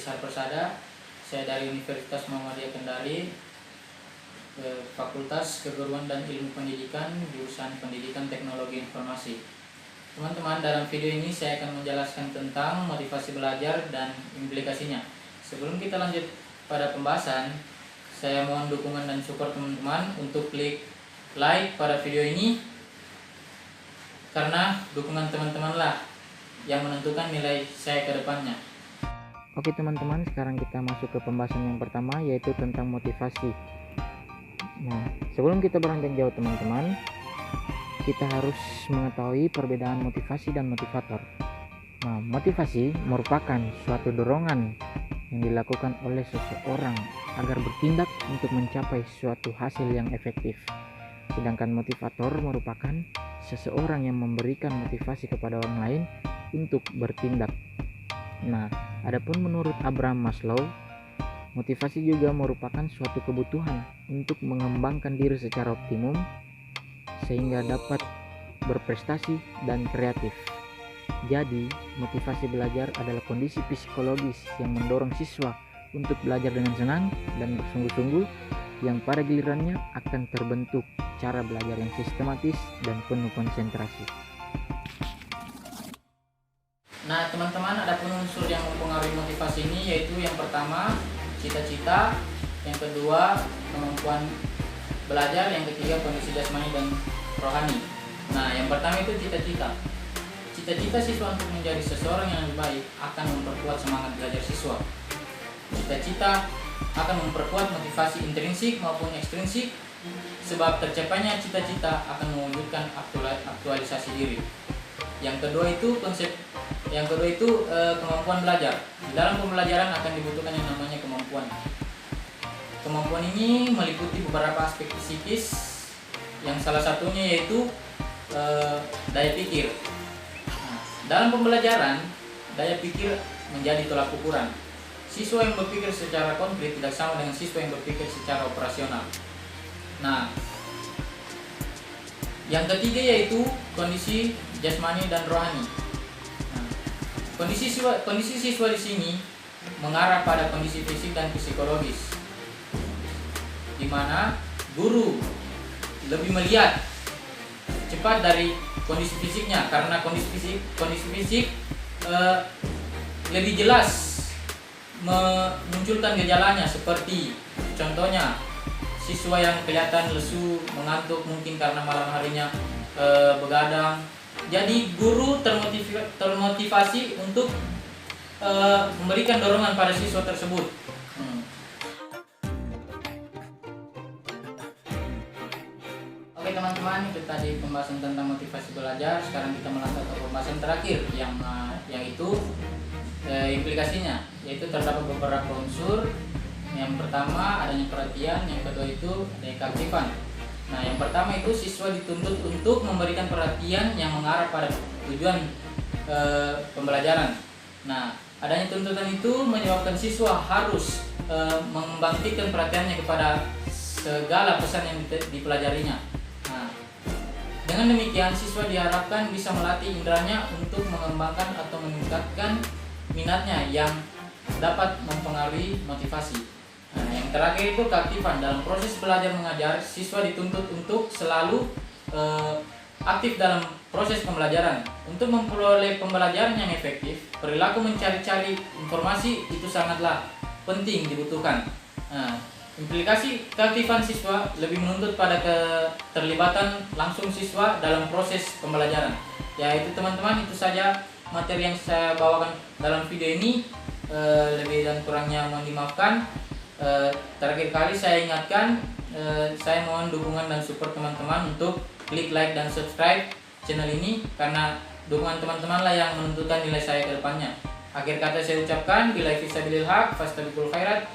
Ishar Persada. Saya dari Universitas Muhammadiyah Kendari, Fakultas Keguruan dan Ilmu Pendidikan, jurusan Pendidikan Teknologi Informasi. Teman-teman, dalam video ini saya akan menjelaskan tentang motivasi belajar dan implikasinya. Sebelum kita lanjut pada pembahasan, saya mohon dukungan dan support teman-teman untuk klik like pada video ini, karena dukungan teman-temanlah yang menentukan nilai saya ke depannya. Oke teman-teman, sekarang kita masuk ke pembahasan yang pertama, yaitu tentang motivasi. Nah, sebelum kita beranjak jauh teman-teman, kita harus mengetahui perbedaan motivasi dan motivator. Nah, motivasi merupakan suatu dorongan yang dilakukan oleh seseorang agar bertindak untuk mencapai suatu hasil yang efektif. Sedangkan motivator merupakan seseorang yang memberikan motivasi kepada orang lain untuk bertindak. Nah, adapun menurut Abraham Maslow, motivasi juga merupakan suatu kebutuhan untuk mengembangkan diri secara optimum sehingga dapat berprestasi dan kreatif. Jadi, motivasi belajar adalah kondisi psikologis yang mendorong siswa untuk belajar dengan senang dan bersungguh-sungguh, yang pada gilirannya akan terbentuk cara belajar yang sistematis dan penuh konsentrasi. Nah teman-teman, ada pun unsur yang mempengaruhi motivasi ini, yaitu yang pertama cita-cita, yang kedua kemampuan belajar, yang ketiga kondisi jasmani dan rohani. Nah yang pertama itu cita-cita. Cita-cita siswa untuk menjadi seseorang yang lebih baik akan memperkuat semangat belajar siswa. Cita-cita akan memperkuat motivasi intrinsik maupun ekstrinsik, sebab tercapainya cita-cita akan mewujudkan aktualisasi diri. Yang kedua itu kemampuan belajar. Di dalam pembelajaran akan dibutuhkan yang namanya kemampuan. Kemampuan ini meliputi beberapa aspek psikis, yang salah satunya yaitu daya pikir. Nah, dalam pembelajaran, daya pikir menjadi tolak ukuran. Siswa yang berpikir secara konkret tidak sama dengan siswa yang berpikir secara operasional. Nah, yang ketiga yaitu kondisi jasmani dan rohani. Nah, kondisi siswa di sini mengarah pada kondisi fisik dan psikologis, di mana guru lebih melihat cepat dari kondisi fisiknya, karena kondisi fisik lebih jelas memunculkan gejalanya, seperti contohnya siswa yang kelihatan lesu, mengantuk mungkin karena malam harinya begadang. Jadi guru termotivasi untuk memberikan dorongan pada siswa tersebut. Oke teman-teman, itu tadi pembahasan tentang motivasi belajar. Sekarang kita melangkah ke pembahasan terakhir yang itu implikasinya, yaitu terdapat beberapa unsur. Yang pertama adanya perhatian, yang kedua itu adanya keaktifan. Nah yang pertama itu siswa dituntut untuk memberikan perhatian yang mengarah pada tujuan pembelajaran. Nah adanya tuntutan itu menyebabkan siswa harus membangkitkan perhatiannya kepada segala pesan yang dipelajarinya. Nah dengan demikian siswa diharapkan bisa melatih inderanya untuk mengembangkan atau meningkatkan minatnya yang dapat mempengaruhi motivasi. Nah, yang terakhir itu keaktifan. Dalam proses belajar mengajar, siswa dituntut untuk selalu aktif dalam proses pembelajaran. Untuk memperoleh pembelajaran yang efektif, perilaku mencari-cari informasi itu sangatlah penting dibutuhkan. Nah, implikasi keaktifan siswa lebih menuntut pada keterlibatan langsung siswa dalam proses pembelajaran. Ya itu teman-teman, itu saja materi yang saya bawakan dalam video ini. Lebih dan kurangnya mohon dimaafkan. Terakhir kali saya ingatkan, saya mohon dukungan dan support teman-teman untuk klik like dan subscribe channel ini, karena dukungan teman-teman lah yang menentukan nilai saya ke depannya. Akhir kata saya ucapkan, billahi fisabilil haq, fastabiqul khairat.